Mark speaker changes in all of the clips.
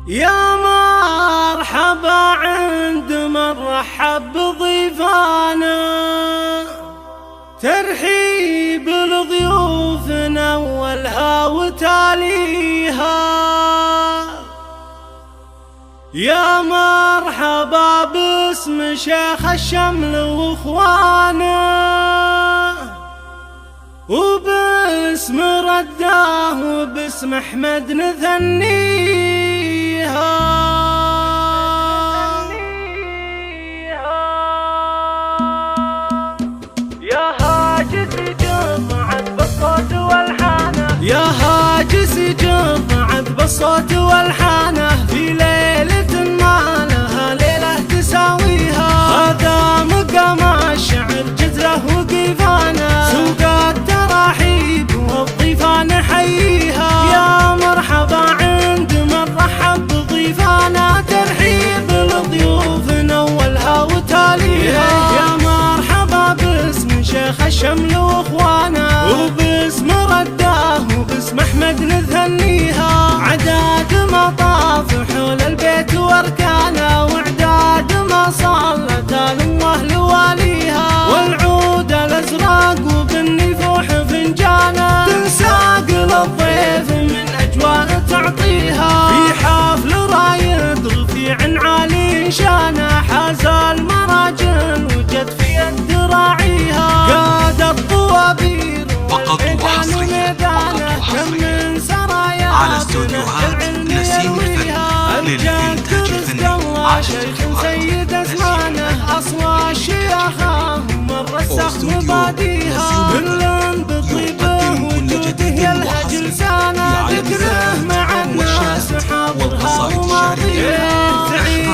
Speaker 1: يا مرحبا عند من رحب بضيفانا، ترحيب الضيوف أولها وتاليها. يا مرحبا باسم شيخ الشمل واخوانه، وباسم رداه وباسم احمد نثنيها. يا هاجس جمعت بالصوت والحانه، يا هاجس جمعت بالصوت والحانه، في ليلة ما لها ليلة تساويها. هذا مقام الشعر جزله وقيفانه، سوق التراحيب والضيفان حييها. يا مرحبا عند من رحب بضيفانا، ترحيب الضيوف أولها وتاليها. يا مرحبا باسم شيخ الشمل واخوانه، وباسم رداه وباسم احمد نثنيها. عداد مطاف حول البيت واركانه، واعداد ما صلت الامه لواليها. والعود الازرق وبالنفوح فنجانه، تنساق للضيف من اجواء تعطيها. في حفل رايد رفيع عالي شانه، حاز المراجل وجد في يد راعيها. قاد الطوابير والحيتان وميدانه، كم من سرايا
Speaker 2: على استوديوهات نسيم الفن للإنتاج الفني.
Speaker 1: شيخ سيد اسمانه، اصوى الشياخه مر السهم باديها. كل بطيبه وجوده يلهج لسانه، ذكره مع الناس حاضرها وماضيها.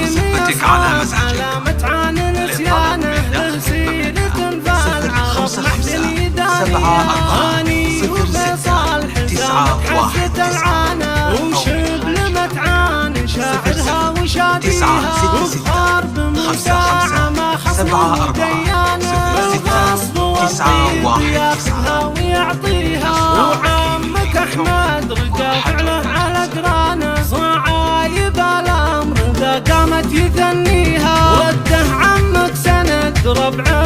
Speaker 2: صفتك على
Speaker 1: علامة عن نسيانه، له سيرة فالعرب محسن يدانيها. هاني وفيصل حسام حزة العانة، وشبل متعان شاعرها وشاديها. وفخار بمساعة ما خصم ديانه، الغصب والطيب ياخذها ويعطيها. وعمك احمد رقا فعله على قرانه، صعايب الامر ذا قامت يثنيها. وده عمك سند ربعه